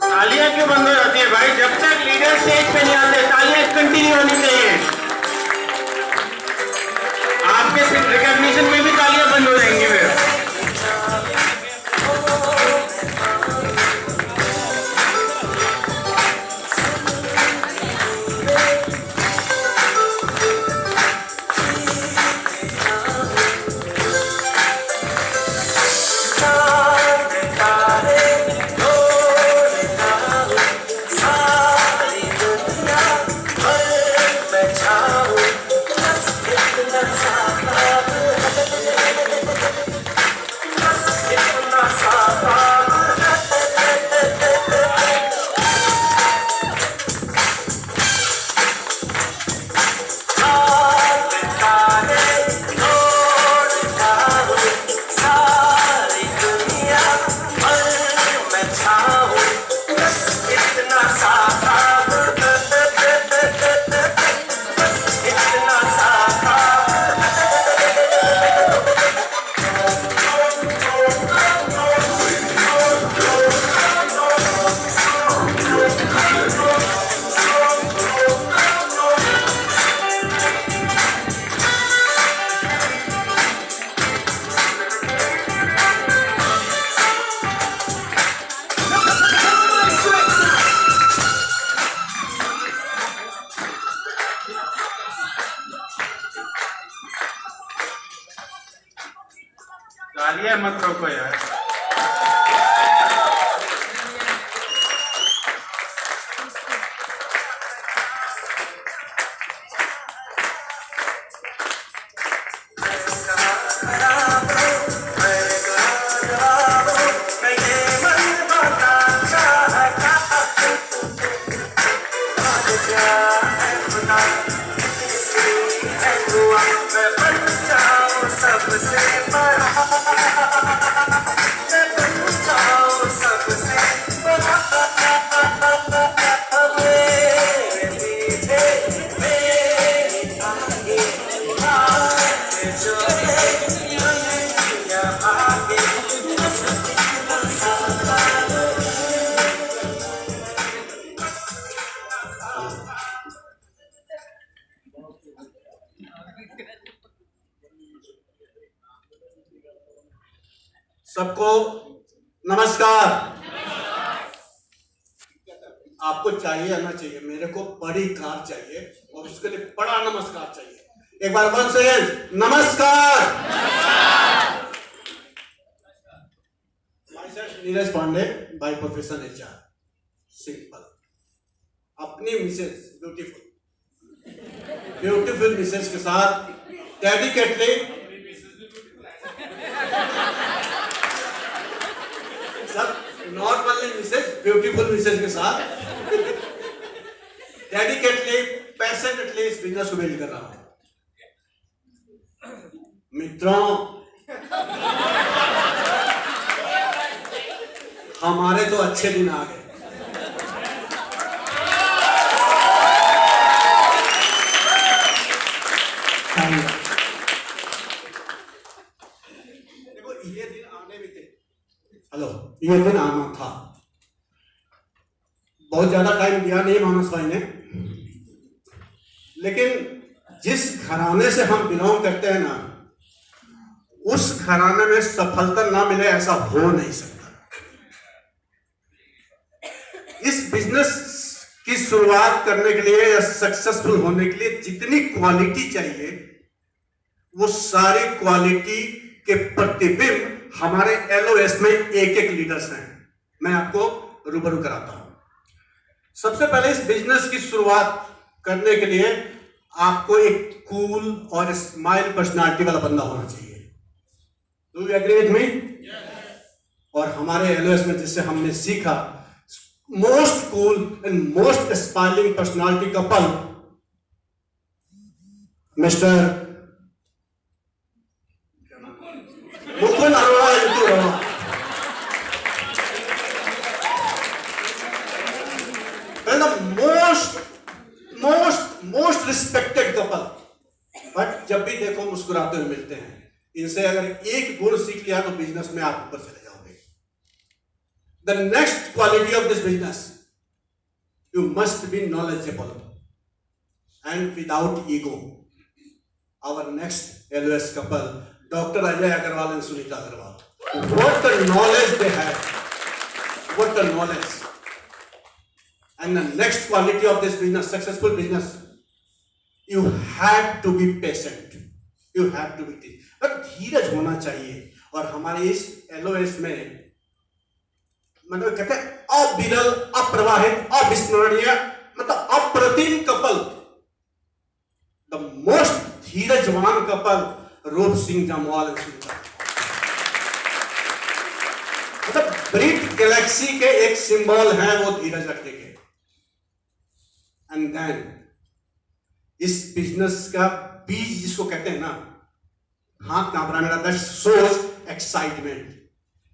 तालियां क्यों बंद हो जाती है भाई? जब तक लीडर स्टेज पे नहीं आते तालियां कंटिन्यू होनी चाहिए। आपके रिकॉग्निशन में भी तालियां बंद हो जाएंगी फिर। तालियां मत रोको यार। सबको नमस्कार। आपको चाहिए आना चाहिए, मेरे को बड़ी कार चाहिए और उसके लिए बड़ा नमस्कार चाहिए। एक बार वंस अगेन नमस्कार। Myself Neeraj Pandey, by profession HR. Simple. अपनी मिसेस ब्यूटीफुल मिसेस के साथ dedicatedly not only Mrs, beautiful Mrs के साथ डेडिकेटली पैशनेटली इस बिजनेस को बिल्ड कर रहा हूं। मित्रों, हमारे तो अच्छे दिन आ गए। देखो ये दिन आने भी थे, हेलो, ये दिन आना था। बहुत ज्यादा टाइम दिया नहीं मानस भाई ने, लेकिन जिस घराने से हम बिलोंग करते हैं ना, उस घराने में सफलता ना मिले ऐसा हो नहीं सकता। इस बिजनेस की शुरुआत करने के लिए या सक्सेसफुल होने के लिए जितनी क्वालिटी चाहिए, वो सारी क्वालिटी के प्रतिबिंब हमारे LOS में एक एक लीडर्स हैं। मैं आपको रूबरू कराता हूं। सबसे पहले इस बिजनेस की शुरुआत करने के लिए आपको एक कूल और स्माइल पर्सनालिटी वाला बंदा होना चाहिए। Do you agree with me? और हमारे LOS में जिससे हमने सीखा, most cool and most smiling personality couple mister Mukund Arora into Arora. Most respected couple, but जब भी देखो मुस्कुराते हुए मिलते हैं। इनसे अगर एक गुण सीख लिया तो बिजनेस में आप ऊपर चले जाओगे। The next quality of this business, you must be knowledgeable and without ego. Our next LOS couple, doctor Ajay Agrawal and Sunita Agrawal, what the knowledge they have, what the knowledge. And the next quality of this business, successful business, you have to be patient. You have to be patient. but धीरज होना चाहिए। और हमारे इस LOS में मतलब कहते हैं अविरल, अप्रवाहित, अविस्मरणीय, मतलब अप्रतिम कपल, द मोस्ट धीरजवान कपल रूप सिंह जामवाल। मतलब ब्रिट गैलेक्सी के एक सिंबल है वो धीरज रखने के। एंड देन इस बिजनेस का बीज जिसको कहते हैं ना, हाथ कांप रहा है मेरा, that shows excitement.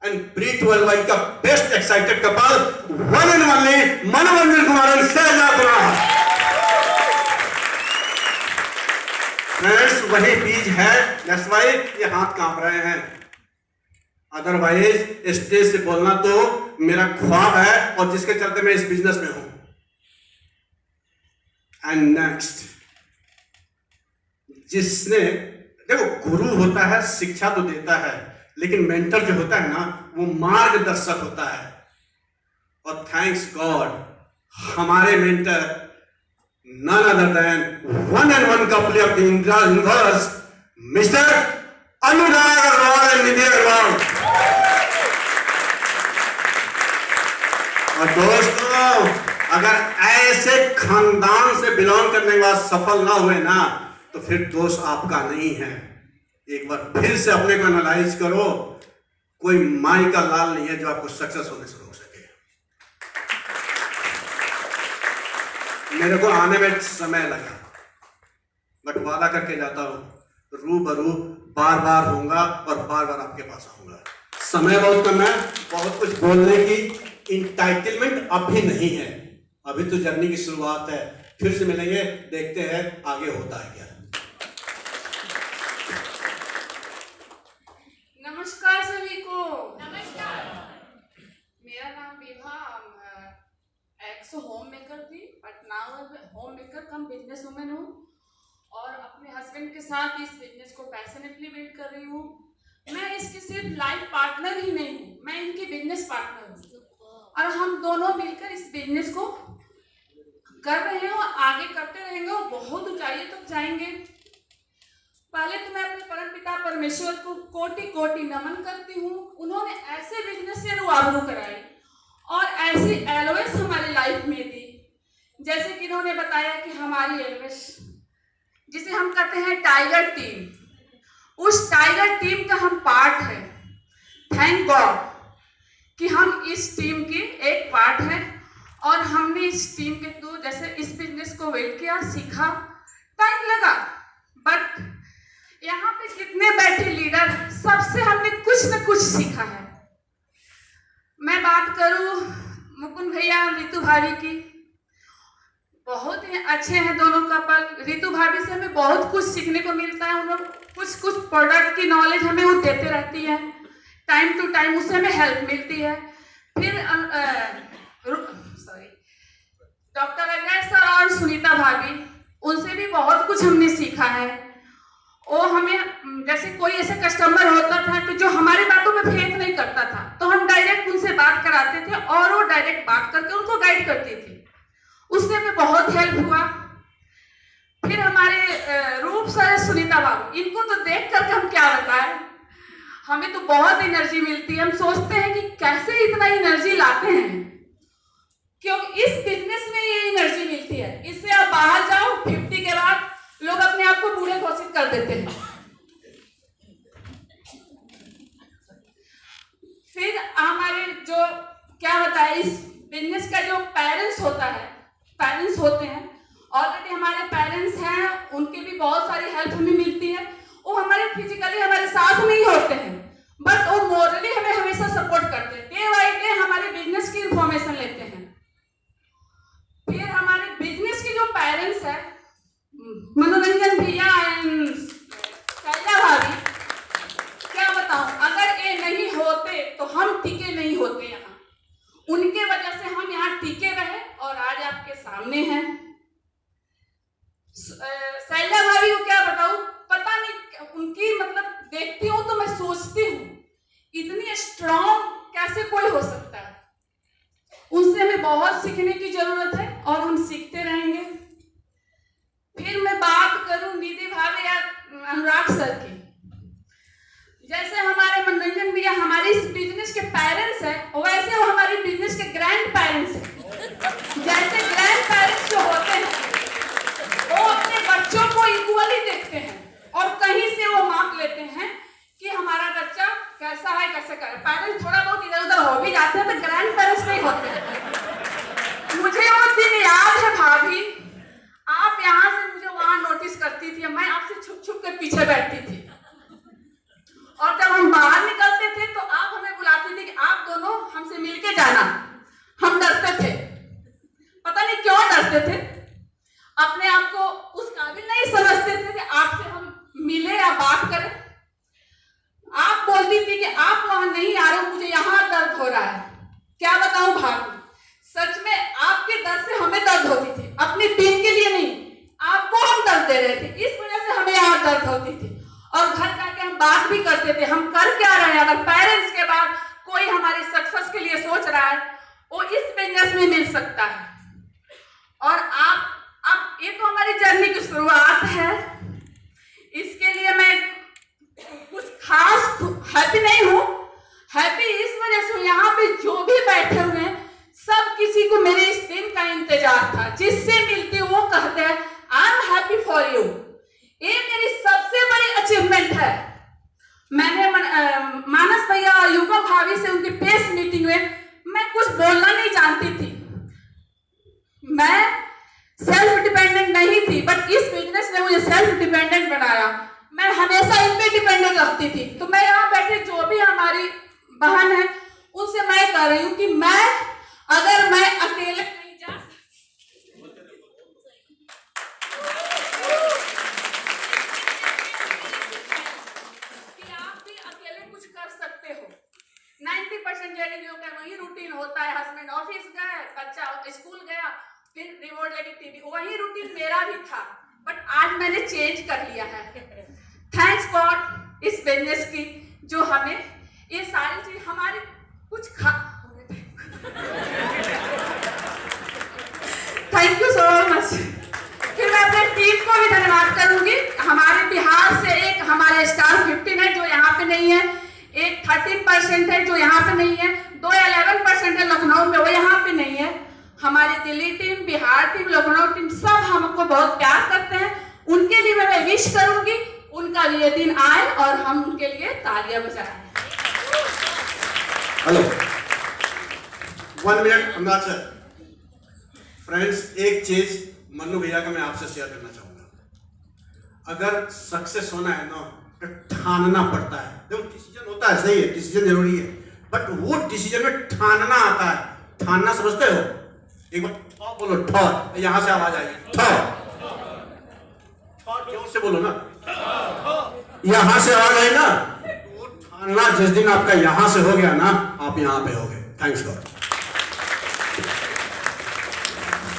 And Brit worldwide का best excited couple, one and only Manoranjan Kumar and Shailaja Kumar. Friends, वही बीज है, दैट्स व्हाई ये हाथ कांप रहे हैं। अदरवाइज स्टेज से बोलना तो मेरा ख्वाब है और जिसके चलते मैं इस बिजनेस में हूं। एंड नेक्स्ट, जिसने देखो गुरु होता है, शिक्षा तो देता है, लेकिन मेंटर जो होता है ना, वो मार्गदर्शक होता है। और थैंक्स गॉड हमारे mentor none other than one and one couple of the universe, mister Anurag Agarwal and Nidhi Agarwal. और दोस्तों, अगर ऐसे खानदान से बिलोंग करने के बाद सफल ना हुए ना, तो फिर दोष आपका नहीं है। एक बार फिर से अपने को एनालाइज करो। कोई माई का लाल नहीं है जो आपको सक्सेस होने से रोक सके। मेरे को आने में समय लगा, बट वादा करके जाता हूं रूबरू बार बार होऊंगा और बार बार आपके पास आऊंगा। समय बहुत कम है, बहुत कुछ बोलने की इंटाइटलमेंट अभी नहीं है। अभी तो जर्नी की शुरुआत है। फिर से मिलेंगे, देखते हैं आगे होता है क्या। नमस्कार सभी को। नमस्कार। मेरा नाम विभा, एक्स होम मेकर थी, but now home maker come business women हूँ और अपने हस्बैंड के साथ इस बिजनेस को पैशनेटली बिल्ड कर रही हूँ। मैं इसकी सिर्फ लाइफ पार्टनर ही नहीं हूँ, मैं इनकी बिजनेस पार्टनर हूँ और हम दोनों मिलकर इस बिजनेस को कर रहे हैं और आगे करते रहेंगे और बहुत ऊंचाई तक जाएंगे। पहले तो मैं अपने परमपिता परमेश्वर को कोटि कोटि नमन करती हूँ। उन्होंने ऐसे बिजनेस से रूबरू कराई और ऐसी LOS हमारी लाइफ में दी, जैसे कि इन्होंने बताया कि हमारी LOS जिसे हम कहते हैं टाइगर टीम, उस टाइगर टीम का हम पार्ट है। थैंक गॉड कि हम इस टीम की एक पार्ट हैं और हमने इस टीम के थ्रू जैसे इस बिजनेस को वेट किया, सीखा, टाइम लगा, बट यहाँ पे कितने बैठे लीडर, सबसे हमने कुछ न कुछ सीखा है। मैं बात करूं मुकुंद भैया रितु भाभी की, बहुत ही अच्छे हैं दोनों कपल। रितु भाभी से हमें बहुत कुछ सीखने को मिलता है। उन लोग कुछ प्रोडक्ट की नॉलेज हमें वो देते रहती है, टाइम टू टाइम उससे हमें हेल्प मिलती है। फिर डॉक्टर अजय सर और सुनीता भाभी, उनसे भी बहुत कुछ हमने सीखा है। वो हमें जैसे कोई ऐसे कस्टमर होता था कि जो हमारी बातों में फेथ नहीं करता था, तो हम डायरेक्ट उनसे बात कराते थे और वो डायरेक्ट बात करके उनको गाइड करती थी। उससे हमें बहुत हेल्प हुआ। फिर हमारे रूप सर सुनीता बाबू, इनको तो देख करके हम क्या बताएं, हमें तो बहुत एनर्जी मिलती है। हम सोचते हैं कि कैसे इतना एनर्जी लाते हैं, क्योंकि इस बिजनेस में ये एनर्जी मिलती है। इससे आप बाहर जाओ 50 के बाद लोग अपने आप को बूढ़े घोषित कर देते हैं। फिर हमारे जो क्या बताए, इस बिजनेस का जो पेरेंट्स होते हैं, ऑलरेडी हमारे पेरेंट्स हैं, उनके भी बहुत सारी हेल्प हमें मिलती है। वो हमारे फिजिकली हमारे साथ नहीं होते हैं, बट वो मोरली हमें हमेशा सपोर्ट करते हैं। डे बाई डे हमारे बिजनेस की इंफॉर्मेशन लेते हैं। फिर हमारे बिजनेस के जो पेरेंट्स है, मनोरंजन भैया एंड शैला भाभी, क्या बताऊं, अगर ये नहीं होते तो हम टिके नहीं होते यहाँ। उनके वजह से हम यहाँ टिके रहे और आज आपके सामने हैं। शैला भाभी को क्या बताऊं, पता नहीं उनकी मतलब देखती हूँ तो मैं सोचती हूँ इतनी स्ट्रांग कैसे कोई हो सकता है। उनसे हमें बहुत सीखने की जरूरत है और हम सीखते रहेंगे। फिर मैं बात करूं निधि भाभी या अनुराग सर की, जैसे हमारे मनोरंजन भैया हमारे इस बिजनेस के पेरेंट्स हैं, वैसे वो हमारे बिजनेस के ग्रैंड पेरेंट्स हैं। जैसे ग्रैंड पेरेंट्स जो होते हैं वो अपने बच्चों को इक्वली देखते हैं और कहीं से वो माप लेते हैं कि हमारा बच्चा कैसा है, कैसे करे। पेरेंट्स थोड़ा बहुत इधर उधर हो भी जाते हैं तो ग्रैंड पेरेंट्स नहीं होते। मुझे वो दिन याद है भाभी, आप यहाँ से मुझे वहां नोटिस करती थी, मैं आपसे छुप छुप कर पीछे बैठती थी और जब हम बाहर निकलते थे तो आप हमें बुलाती थी कि आप दोनों हमसे मिलके जाना। हम डरते थे, पता नहीं क्यों डरते थे, अपने आप को उस काबिल नहीं समझते थे कि आपसे हम मिले या बात करें। आप बोलती थी कि आप वहां नहीं आ रहे हो, मुझे यहाँ दर्द हो रहा है। क्या बताऊं भाभी, सच में आपके दर्द से हमें दर्द होती थी, अपनी टीम के लिए नहीं, आपको हम दर्द दे रहे थे, इस वजह से हमें यहाँ दर्द होती थी। और घर जाके हम बात भी करते थे, हम कर क्या रहे हैं। अगर पेरेंट्स के बाद कोई हमारी सक्सेस के लिए सोच रहा है, वो इस बिजनेस में मिल सकता है। और आप ये तो हमारी जर्नी की शुरुआत है, इसके लिए मैं कुछ खास हैप्पी नहीं हूँ। हैप्पी इस वजह से यहाँ पे जो भी बैठे हुए हैं सब किसी को मेरे इस दिन का इंतजार था, जिससे मिलते वो कहते हैं I am happy for you. ये मेरी सबसे बड़ी अचीवमेंट है। मैंने मानस भैया और युगम भाभी से उनकी प्रेस मीटिंग में मैं कुछ बोलना नहीं जानती थी, मैं सेल्फ डिपेंडेंट नहीं थी, बट इस बिजनेस ने मुझे सेल्फ डिपेंडेंट बनाया। मैं हमेशा इन पे डिपेंडेंट रखती थी। तो मैं यहाँ बैठे जो भी हमारी बहन है उनसे मैं कह रही हूँ कि अगर मैं अकेले नहीं जा कि आप भी अकेले कुछ कर सकते हो। 90% लेडीज लोग का वही रूटीन होता है, हस्बैंड ऑफिस गए, बच्चा स्कूल गया, फिर रिमोट लेके टीवी, वही रूटीन मेरा भी था, बट आज मैंने चेंज कर लिया है। थैंक्स गॉड इस बिजनेस की, जो हमें ये सारी चीज हमारी कुछ थैंक यू सो मच। फिर मैं अपने टीम को भी धन्यवाद करूंगी। हमारे बिहार से एक हमारे स्टार 15 है जो यहाँ पे नहीं है, एक 13% है जो यहाँ पे नहीं है, 11% है लखनऊ में, वो यहाँ पे नहीं है। हमारी Delhi team, Bihar team, Lucknow team सब हमको बहुत प्यार करते हैं। उनके लिए मैं विश करूंगी उनका ये दिन आए और हम उनके लिए तालियां बजाएं। हेलो, 1 मिनट अनुराग सर। फ्रेंड्स, एक चीज मन्नू भैया का मैं आपसे शेयर करना चाहूंगा। अगर सक्सेस होना है ना तो ठानना पड़ता है। देखो डिसीजन होता है, सही है, डिसीजन जरूरी है, बट वो डिसीजन में ठानना आता है। ठानना समझते हो? एक बार ठो बोलो, ठो, यहां से आवाज आएगी, ठो, ठो जोर से बोलो ना, यहां से आवाज आई ना, वो ठानना जिस दिन आपका यहां से हो गया ना, आप यहां पे हो गए। Thanks God.